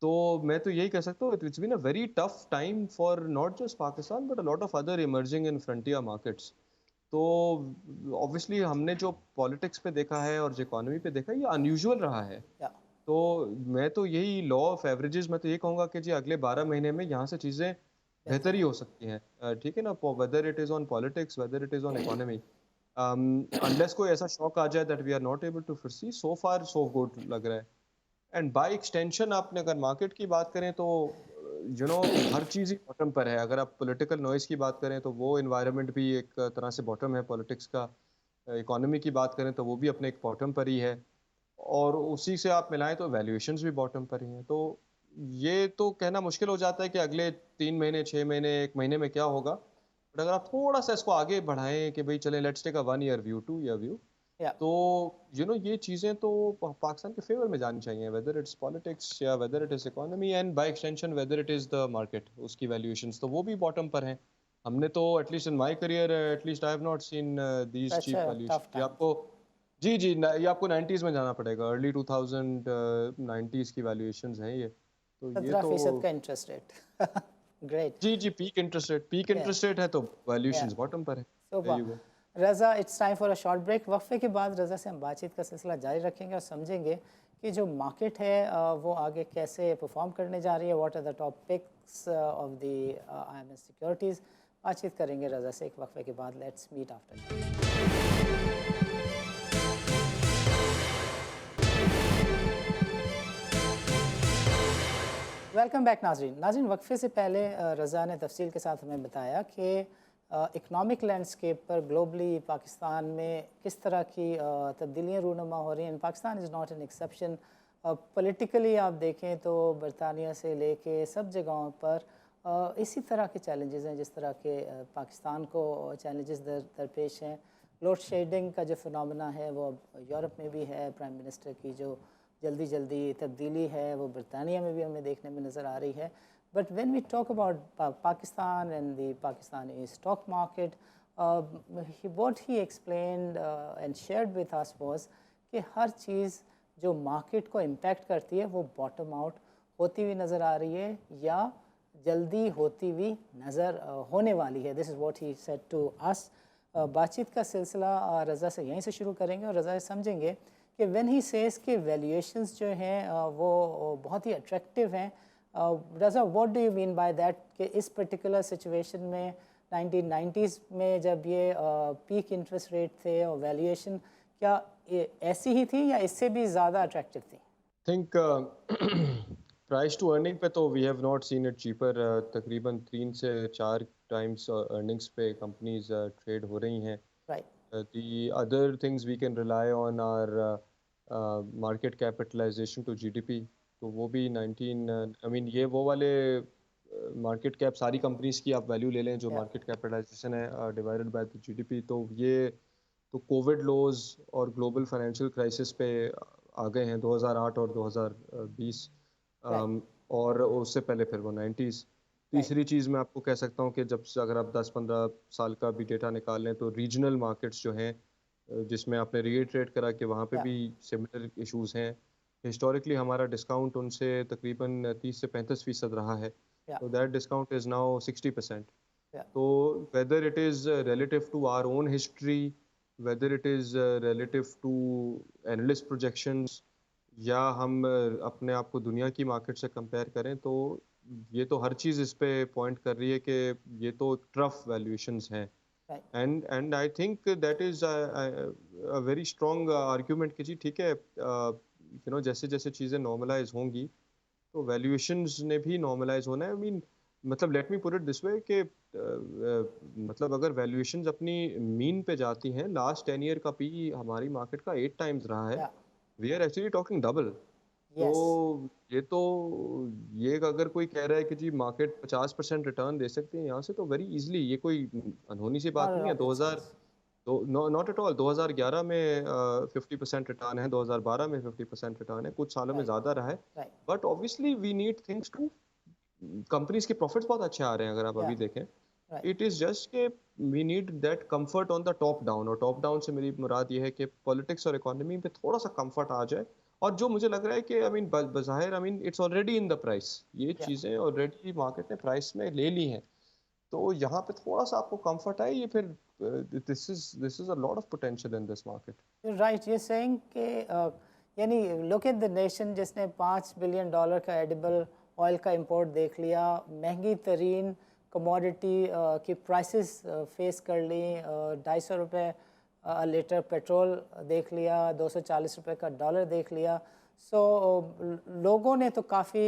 तो मैं तो यही कह सकता हूँ, it's been a very tough time for not just Pakistan but a lot of other emerging in frontier markets. तो ऑब्वियसली हमने जो पॉलिटिक्स पे देखा है और जो इकोनॉमी पे देखा है, ये अनयूजुअल रहा है. Yeah. तो मैं तो यही लॉ ऑफ एवरेजेस, मैं तो ये कहूँगा कि जी अगले 12 महीने में यहाँ से चीज़ें बेहतर ही हो सकती हैं. ठीक है ना. Whether it is on politics, whether it is on economy, unless कोई ऐसा शॉक आ जाए that we are not able to foresee. So far so good लग रहा है. एंड बाय एक्सटेंशन आपने अगर मार्केट की बात करें तो हर चीज़ ही बॉटम पर है. अगर आप पॉलिटिकल नॉइज़ की बात करें तो वो एनवायरनमेंट भी एक तरह से बॉटम है पॉलिटिक्स का. इकोनॉमी की बात करें तो वो भी अपने एक बॉटम पर ही है. और उसी से आप मिलाएं तो वैल्यूएशंस भी बॉटम पर ही हैं. तो ये तो कहना मुश्किल हो जाता है कि अगले 3 महीने, 6 महीने, 1 महीने में क्या होगा. बट अगर आप थोड़ा सा इसको आगे बढ़ाएं कि भाई चलें, let's take a 1 year view, 2 year view, Yeah. तो ये चीज़ें तो पाकिस्तान के फेवर में जानी चाहिए, वेदर इट्स पॉलिटिक्स या whether it is economy and by extension whether it is the market, उसकी वैल्यूएशंस तो वो भी बॉटम पर हैं। हमने तो at least in my career at least I have not seen these Such cheap a valuation. tough ये time. आपको जी जी ये आपको 90s में जाना पड़ेगा, अर्ली 2000 90s की वैल्यूएशंस हैं ये। तो ये तो 17% का इंटरेस्ट रेट। ग्रेट। जी जी पीक Yeah. इंटरेस्ट रेट है तो Yeah. वैल्यूएशंस बॉटम पर है। There super. You go. Raza, it's time for a short break. वक्फे के बाद रज़ा से हम बातचीत का सिलसिला जारी रखेंगे और समझेंगे कि जो मार्केट है वो आगे कैसे परफॉर्म करने जा रही है, what are the top picks of the IMS securities. बातचीत करेंगे रज़ा से एक वक्फे के बाद। Let's meet after. Welcome back नाजरीन। नाजरीन, वक्फे से पहले रज़ा ने तफसील के साथ हमें बताया कि इकनॉमिक लैंडस्केप पर ग्लोबली पाकिस्तान में किस तरह की तब्दीलियाँ रूनुमा हो रही हैं। Pakistan is not an exception. Politically आप देखें तो बरतानिया से लेके सब जगहों पर इसी तरह के चैलेंजेस हैं जिस तरह के पाकिस्तान को चैलेंजेस दरपेश हैं। लोड शेडिंग का जो फिनोमेना है वो अब यूरोप में भी है। प्राइम मिनिस्टर की जो जल्दी जल्दी तब्दीली है वो बरतानिया में भी हमें देखने में नज़र आ रही है। But when we talk about Pakistan and the Pakistani stock market, what he explained and shared with us was कि हर चीज़ जो मार्केट को इम्पैक्ट करती है वो बॉटम आउट होती हुई नज़र आ रही है या जल्दी होती हुई नज़र होने वाली है। This is what he said to us. बातचीत का सिलसिला रज़ा से यहीं से शुरू करेंगे और रज़ा से समझेंगे कि व्हेन ही सेज के वैल्यूएशंस जो हैं वो बहुत ही अट्रैक्टिव हैं। Raza, what do you mean by that कि इस पर्टिकुलर सिचुएशन में 1990s में जब ये पीक इंटरेस्ट रेट थे और वैल्यूएशन क्या ऐसी ही थी या इससे भी ज़्यादा अट्रैक्टिव थी? थिंक प्राइस टू अर्निंग पे तो we have not seen it cheaper. तकरीबन 3 से 4 टाइम्स अर्निंग्स पे कंपनीज ट्रेड हो रही हैं। Right. The other things we can rely on are market capitalization to GDP। तो वो भी 19 आई मीन ये वो वाले मार्केट कैप सारी कंपनीज की आप वैल्यू ले लें जो या मार्केट कैपिटलाइजेशन है डिवाइडेड बाय द जीडीपी, तो ये तो कोविड लॉज और ग्लोबल फाइनेंशियल क्राइसिस पे आ गए हैं 2008 और 2020। राइट। और उससे पहले फिर वो 90s। राइट। तीसरी चीज़ मैं आपको कह सकता हूँ कि जब से अगर आप 10-15 साल का भी डेटा निकाल लें तो रीजनल मार्केट्स जो हैं जिसमें आपने रीट्रेड करा कि वहाँ पे या भी सिमिलर इश्यूज हैं। हिस्टोरिकली हमारा डिस्काउंट उनसे तकरीबन 30 से 35% रहा है, या तो दैट डिस्काउंट इज़ नाउ 60%। या तो whether it is relative to our own history, whether it is relative to analyst projections, या हम अपने आप को दुनिया की मार्केट से कंपेयर करें तो ये तो हर चीज़ इस पे पॉइंट कर रही है कि ये तो ट्रफ वैल्यूएशंस हैं। Right. And I think that is a very strong argument कि जी ठीक है, जैसे जैसे चीज़ें नॉर्मलाइज होंगी तो वैल्यूएशंस ने भी नॉर्मलाइज होना है। आई मीन मतलब let me put it this way कि मतलब अगर वैल्यूएशंस अपनी मीन पे जाती हैं, लास्ट 10 ईयर का पी हमारी मार्केट का 8 टाइम्स रहा है। या we are actually talking double. तो यस। ये तो ये अगर कोई कह रहा है कि जी मार्केट 50% रिटर्न दे सकती है यहाँ से, तो वेरी इजीली, ये कोई अनहोनी सी बात नॉट नहीं है। Rocket 2000 science. तो नॉट एट ऑल 2011 में 50% रिटर्न है, 2012 में 50% रिटर्न है, कुछ सालों में राइट। ज़्यादा रहा है। Right. But obviously we need things to, companies के प्रॉफिट्स बहुत अच्छे आ रहे हैं अगर आप या अभी देखें। राइट। इट इज़ जस्ट के we need that comfort on the top down, और टॉप डाउन से मेरी मुराद ये है कि पॉलिटिक्स और इकोनॉमी पे थोड़ा सा कंफर्ट आ जाए। और जो मुझे लग रहा है कि आई मीन बज़ाहिर I mean it's already in the price, ये या चीज़ें ऑलरेडी मार्केट ने प्राइस में ले ली हैं। तो यहाँ पे थोड़ा सा आपको कंफर्ट आए, ये फिर this is a lot of potential in this market. Right. ये सेइंग कि यानी लुक एट द नेशन जिसने $5 बिलियन का एडिबल ऑयल का इंपोर्ट देख लिया, महंगी तरीन कमोडिटी की प्राइसेस फेस कर ली, 250 रुपये लीटर पेट्रोल देख लिया, 240 रुपये का डॉलर देख लिया। सो लोगों ने तो काफ़ी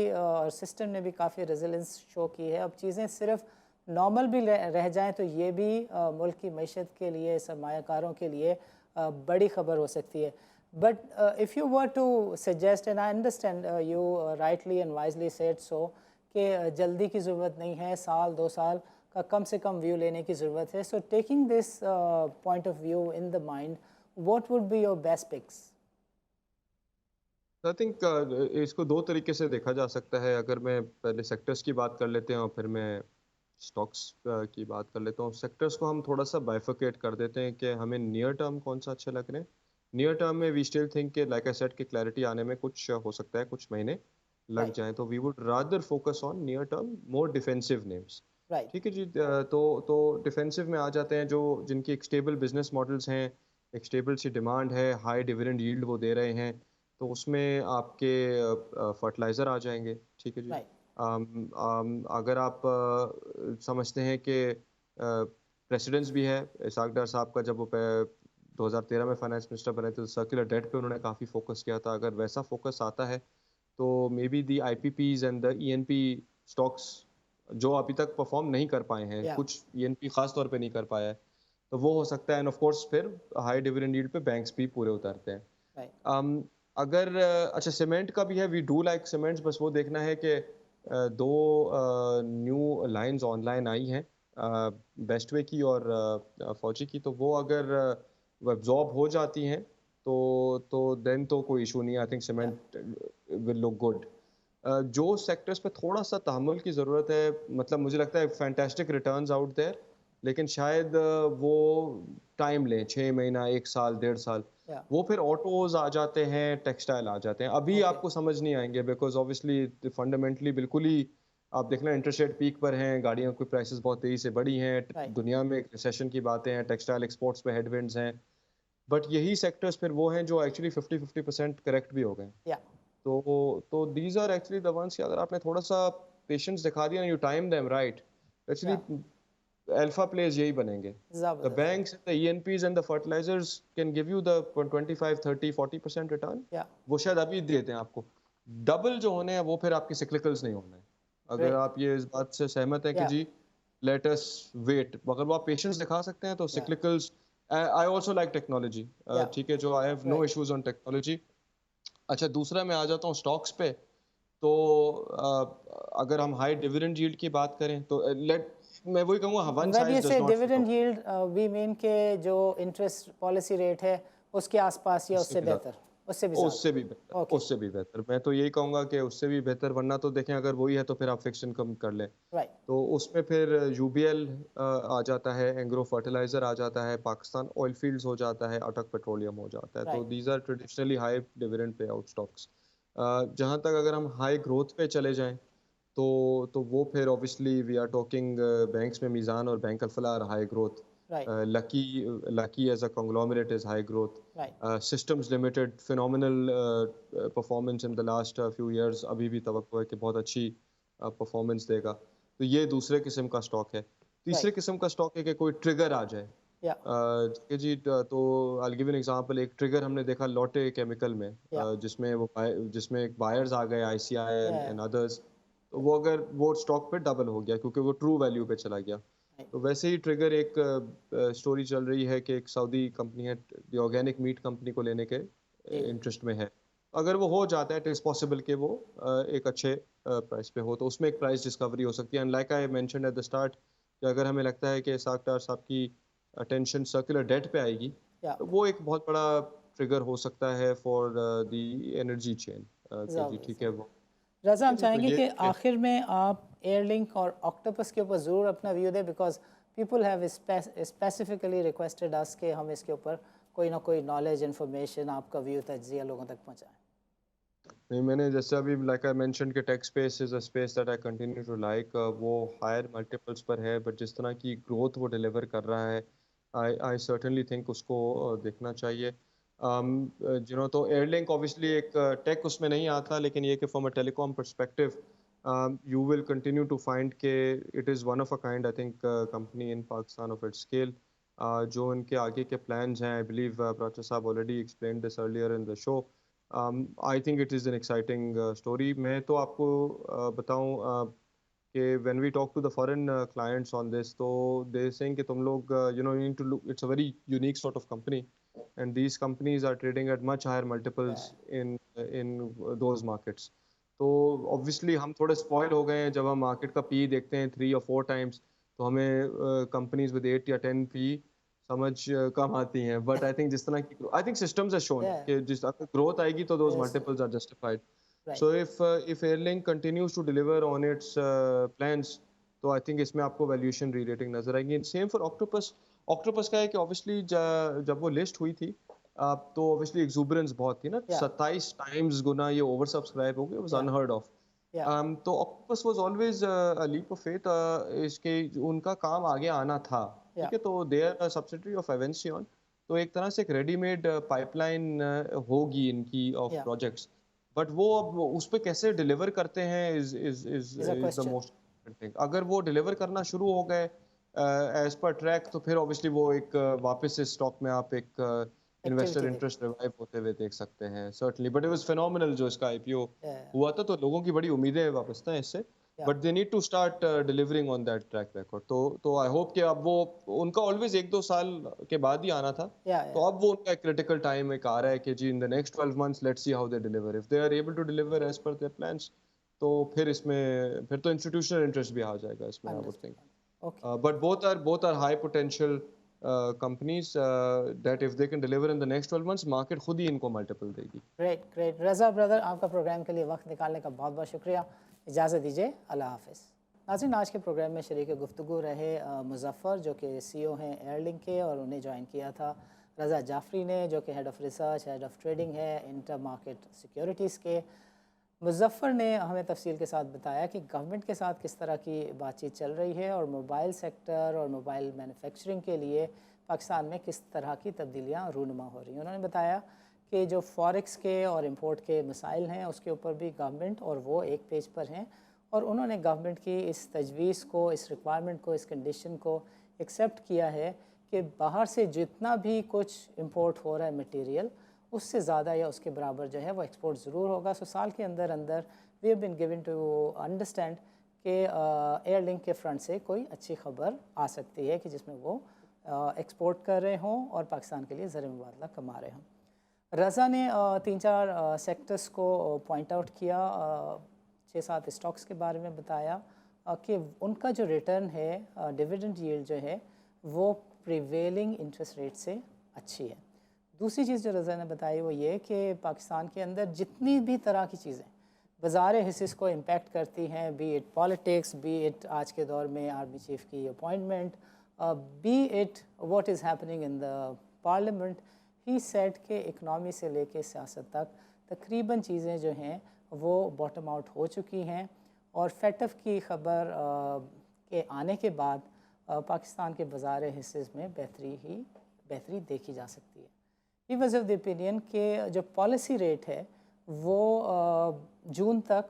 सिस्टम ने भी काफ़ी रेजिलेंस शो की है। अब चीज़ें सिर्फ नॉर्मल भी रह जाएं तो ये भी मुल्क की मईशत के लिए, सरमायाकारों के लिए बड़ी खबर हो सकती है। But if you were to suggest, and I understand you rightly and wisely said so, कि जल्दी की ज़रूरत नहीं है, साल 2 साल का कम से कम व्यू लेने की ज़रूरत है। So taking this point of view in the mind, what would be your best picks? I think इसको दो तरीके से देखा जा सकता है। अगर मैं पहले सेक्टर्स की बात कर लेते हैं और फिर मैं स्टॉक्स की बात कर लेता हूँ। सेक्टर्स को हम थोड़ा सा बाइफरकेट कर देते हैं कि हमें नियर टर्म कौन सा अच्छा लग रहा है। नियर टर्म में वी स्टिल थिंक कि लाइक आई सेड कि क्लैरिटी आने में कुछ हो सकता है, कुछ महीने लग Right, जाएं, तो we would rather focus on near term more defensive names. right, ठीक है जी। तो डिफेंसिव में आ जाते हैं जो जिनकी एक स्टेबल बिजनेस मॉडल्स हैं, एक स्टेबल सी डिमांड है, हाई डिविडेंड यील्ड वो दे रहे हैं। तो उसमें आपके फर्टिलाइज़र आ जाएंगे। ठीक है जी। right, अगर आप समझते हैं कि प्रेसिडेंस भी है इसाक डार साहब का, जब वो 2013 में फाइनेंस मिनिस्टर बने थे तो सर्कुलर डेट पे उन्होंने काफ़ी फोकस किया था। अगर वैसा फोकस आता है तो may be the IPPs and the ENP stocks जो अभी तक परफॉर्म नहीं कर पाए हैं, yeah, कुछ ईएनपी खास तौर पे नहीं कर पाया है, तो वो हो सकता है। एंड ऑफ कोर्स फिर हाई डिविडेंड यील्ड पे बैंक्स भी पूरे उतरते हैं। right, अगर अच्छा सीमेंट का भी है, वी डू लाइक सीमेंट्स। बस वो देखना है कि दो न्यू लाइंस ऑनलाइन आई हैं, बेस्टवे की और फौजी की। तो वो अगर वो एब्जॉर्ब हो जाती हैं तो देन तो कोई इशू नहीं है। I think yeah, cement will look good. जो सेक्टर्स पे थोड़ा सा तहम्मुल की ज़रूरत है, मतलब मुझे लगता है फैंटास्टिक रिटर्न्स आउट देयर, लेकिन शायद वो टाइम लें, 6 महीना, 1 साल, 1.5 साल। yeah, वो फिर ऑटोज़ आ जाते हैं, टेक्सटाइल आ जाते हैं। अभी okay, आपको समझ नहीं आएँगे बिकॉज़ ऑब्वियसली फंडामेंटली बिल्कुल ही आप देखना इंटरेस्ट रेट पीक पर हैं, गाड़ियों की प्राइसेस बहुत तेज़ी से बढ़ी हैं, right, दुनिया में एक रिसेशन की बातें हैं, टेक्सटाइल एक्सपोर्ट्स पे हेडविंड्स हैं। बट यही सेक्टर्स फिर वो हैं जो एक्चुअली 50-50% करेक्ट भी हो गए हैं। yeah, तो these are actually the ones कि अगर आपने थोड़ा-सा पेशेंस दिखा दिया ना, you time them right, yeah, actually alpha plays यही बनेंगे। The Zabardast, banks, the ENPs and the fertilizers can give you the 25, 30, 40% return. yeah, वो शायद अभी देते हैं आपको। डबल जो होने हैं वो फिर आपके सिक्लिकल्स नहीं होने हैं। अगर great, आप ये इस बात से सहमत हैं कि yeah, जी लेट अस वेट, अगर वो आप पेशेंस दिखा सकते हैं तो yeah, cyclicals. I also like technology. yeah, ठीक है, जो I have no right, issues on technology. अच्छा, दूसरा मैं आ जाता हूँ स्टॉक्स पे। तो अगर हम हाई डिविडेंड यील्ड की बात करें तो लेट मैं वही कहूँगा, one when you size say does not fit dividend all. yield we mean के जो interest policy rate है उसके आसपास या उससे उससे भी ज़्यादा, बेहतर, उससे भी उससे भी बेहतर, ज़्यादा, okay, उससे भी बेहतर। मैं तो यही कहूँगा कि उससे भी बेहतर, वरना तो देखें अगर वही है तो फिर आप फिक्स्ड इनकम कर लें। right, तो उसमें फिर यूबीएल आ जाता है, एंग्रो फर्टिलाइज़र आ जाता है, पाकिस्तान ऑयल फील्ड्स हो जाता है, अटक पेट्रोलियम हो जाता है। तो right, these are traditionally high dividend payout stocks. जहाँ तक अगर हम हाई ग्रोथ पे चले जाएँ तो वो फिर obviously we are talking banks में मीज़ान और bank Alfalah are high growth. right, Lucky Lucky as a conglomerate is high growth. right, Systems Limited phenomenal performance in the last few years, अभी भी तवक्को है कि बहुत अच्छी परफॉर्मेंस देगा। तो ये दूसरे किस्म का स्टॉक है। right, तीसरे किस्म का स्टॉक है कि कोई ट्रिगर आ जाए। yeah, ठीक है जी। तो I will give an example. एक ट्रिगर हमने देखा लॉटे केमिकल में, yeah, जिसमें एक बायर्स आ गए, ICI yeah, yeah, and others. तो वो अगर वो स्टॉक पे डबल हो गया क्योंकि वो ट्रू वैल्यू पे चला गया। right, तो वैसे ही ट्रिगर एक स्टोरी चल रही है कि एक सऊदी कंपनी है, द ऑर्गेनिक मीट कंपनी को लेने के जी, इंटरेस्ट में है। अगर वो हो जाता है, इट इज़ पॉसिबल कि वो एक अच्छे प्राइस पे हो, तो उसमें एक प्राइस डिस्कवरी हो सकती है। And like I mentioned at the start कि अगर हमें लगता है कि इसाक डार साहब की अटेंशन सर्कुलर डेट पे आएगी, yeah, तो वो एक बहुत बड़ा ट्रिगर हो सकता है फॉर द एनर्जी चेन। कि जी ज़बरदस्त, ठीक है वो। रज़ा ठीक हम है जी। तो चाहेंगे ये कि आखिर में आप एयरलिंक और ऑक्टोपस के ऊपर ज़रूर अपना व्यू दें because people have specifically requested us कि हम इसके ऊपर कोई ना कोई नॉलेज इन्फॉर्मेशन आपका व्यू तजिया लोगों तक पहुँचाएँ। नहीं, मैंने जैसे अभी लाइक आई मेंशन्ड कि tech space is a space that I continue to like. वो हायर मल्टीपल्स पर है, बट जिस तरह की ग्रोथ वो डिलीवर कर रहा है, आई आई सर्टेनली थिंक उसको देखना चाहिए। तो एयरलिंक ऑब्वियसली एक टेक उसमें नहीं आता, लेकिन ये कि from a telecom perspective you will continue to find के it is one of a kind, I think, company in Pakistan of its scale. जो इनके आगे के प्लान्स हैं, आई बिलीव प्राचा साहब already explained this earlier in the show. I think it is an exciting story. मैं तो आपको बताऊं कि when we talk to the foreign clients on this, तो दे सेइंग कि तुम लोग you need to look, it's a very unique sort of company and these companies are trading at much higher multiples in those markets. तो obviously हम थोड़े spoil हो गए हैं, जब हम मार्केट का पी देखते हैं 3 और 4 टाइम्स, तो हमें कंपनीज विद 8 या 10 पी समझ कम आती हैं, बट आई थिंक जिस तरह की I think systems have shown Yeah. कि जिस तरह ग्रोथ आएगी तो those Yes. Multiples are justified. Right. So if Airlink continues to deliver on its plans, तो I think इसमें आपको वैल्यूएशन री-रेटिंग नजर आएगी. Same for octopus. ऑक्टोपस का है कि ऑब्वियसली जब वो लिस्ट हुई थी तो ऑब्वियसली एक्सुबरेंस बहुत थी ना. Yeah. 27 टाइम्स गुना ये ओवर सब्सक्राइब हो गए. Was Yeah. Unheard of. Yeah. तो octopus was always a leap of faith. इसके उनका काम आगे आना था. Yeah. ठीक है, तो they are a subsidiary of Avanceon. तो एक तरह से एक रेडीमेड पाइपलाइन होगी इनकी ऑफ Yeah. प्रोजेक्ट्स. बट वो अब उस पे कैसे डिलीवर करते हैं is Is a the question. Most important thing. अगर वो डिलीवर करना शुरू हो गए एज पर ट्रैक तो फिर ऑब्वियसली वो एक वापस से स्टॉक में आप एक इन्वेस्टर Activity इंटरेस्ट रिवाइव होते हुए देख सकते हैं. Certainly, but it was phenomenal जो इसका आईपीओ Yeah. हुआ था, तो लोगों की बड़ी उम्मीदें वापस था इससे. Yeah. But they need to start delivering on that track record. तो आई होप कि अब वो उनका ऑलवेज 1-2 साल के बाद ही आना था. Yeah. तो अब वो उनका क्रिटिकल टाइम एक आ रहा है कि जी in the next 12 months let's see how they deliver. If they are able to deliver as per their plans तो फिर तो इंस्टीट्यूशनल इंटरेस्ट भी आ जाएगा इसमें, I would think. Okay. But both are high potential companies that if they can deliver in the next 12 months market खुद ही इनको मल्टीपल देगी. Great great. रज़ा ब्रदर, आपका प्रोग्राम के लिए वक्त निकालने का बहुत बहुत शुक्रिया. इजाज़त दीजिए. अल्लाह हाफ़िज़. नाज़रीन, आज के प्रोग्राम में शरीक गुफ्तगू रहे मुज़फ़्फ़र जो कि CEO हैं एयरलिंक के, और उन्हें ज्वाइन किया था रज़ा जाफ़री ने जो कि head of research, head of trading है इंटर मार्केट सिक्योरिटीज़ के. मुज़फ़्फ़र ने हमें तफसील के साथ बताया कि गवर्नमेंट के साथ किस तरह की बातचीत चल रही है और मोबाइल सेक्टर और मोबाइल मैन्युफैक्चरिंग के लिए पाकिस्तान में किस तरह की तब्दीलियाँ रूनुमा हो रही हैं. उन्होंने बताया कि जो फॉरेक्स के और इंपोर्ट के मसाइल हैं उसके ऊपर भी गवर्नमेंट और वो एक पेज पर हैं, और उन्होंने गवर्नमेंट की इस तजवीज़ को, इस रिक्वायरमेंट को, इस कंडीशन को एक्सेप्ट किया है कि बाहर से जितना भी कुछ इंपोर्ट हो रहा है मटेरियल, उससे ज़्यादा या उसके बराबर जो है वो एक्सपोर्ट ज़रूर होगा. सो साल के अंदर अंदर we have been given to understand कि एयरलिंक के फ्रंट से कोई अच्छी खबर आ सकती है कि जिसमें वो एक्सपोर्ट कर रहे हों और पाकिस्तान के लिए ज़र मुबादला कमा रहे हों. रज़ा ने 3-4 सेक्टर्स को पॉइंट आउट किया, 6-7 स्टॉक्स के बारे में बताया कि उनका जो रिटर्न है, डिविडेंड यील्ड जो है वो प्रिवेलिंग इंटरेस्ट रेट से अच्छी है. दूसरी चीज़ जो रज़ा ने बताई वो ये कि पाकिस्तान के अंदर जितनी भी तरह की चीज़ें बाज़ार हिस्से को इम्पेक्ट करती हैं, B it politics, B it आज के दौर में आर्मी चीफ की appointment, B it what is happening in the parliament, he said के इकनॉमी से लेके सियासत तक तकरीबन चीज़ें जो हैं वो बॉटम आउट हो चुकी हैं. और फेटफ की ख़बर के आने के बाद पाकिस्तान के बाज़ार हिस्से में बेहतरी देखी जा सकती है. He was of the opinion कि जो पॉलिसी रेट है वो जून तक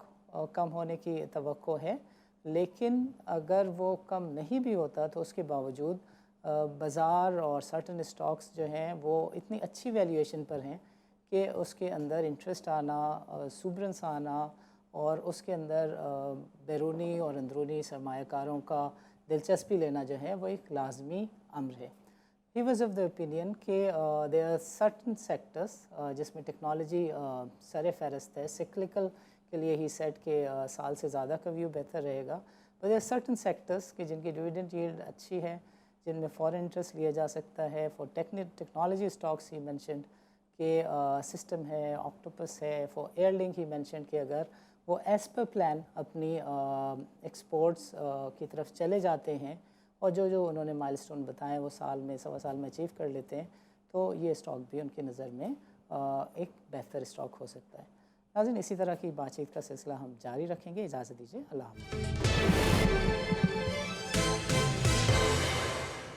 कम होने की तवक्को है, लेकिन अगर वो कम नहीं भी होता तो उसके बावजूद बाज़ार और सर्टन स्टॉक्स जो हैं वो इतनी अच्छी वैल्यूएशन पर हैं कि उसके अंदर इंटरेस्ट आना, सुब्रेंस आना और उसके अंदर बैरूनी और अंदरूनी सरमायाकारों का दिलचस्पी लेना जो है वो एक लाजमी अम्र है. He was of the opinion कि देयर आर सर्टन सेक्टर्स जिसमें टेक्नोलॉजी सर फहरस्त है. सिक्लिकल के लिए ही सेट के साल से ज़्यादा का व्यू बेहतर रहेगा. But there are certain sectors कि जिनकी डिविडेंड यील्ड अच्छी है, जिनमें फॉरेन इंटरेस्ट लिया जा सकता है. For technology stocks he mentioned कि सिस्टम है, ऑक्टोपस है. फॉर एयरलिंक ही मेंशन्ड कि अगर वो एज़ पर प्लान अपनी एक्सपोर्ट्स की तरफ चले जाते हैं और जो उन्होंने माइलस्टोन बताए वो साल में, सवा साल में अचीव कर लेते हैं, तो ये स्टॉक भी उनकी नज़र में एक बेहतर स्टॉक हो सकता है. नाज़रीन, इसी तरह की बातचीत का सिलसिला हम जारी रखेंगे. इजाज़त दीजिए. अल्लाह हाफ़िज़.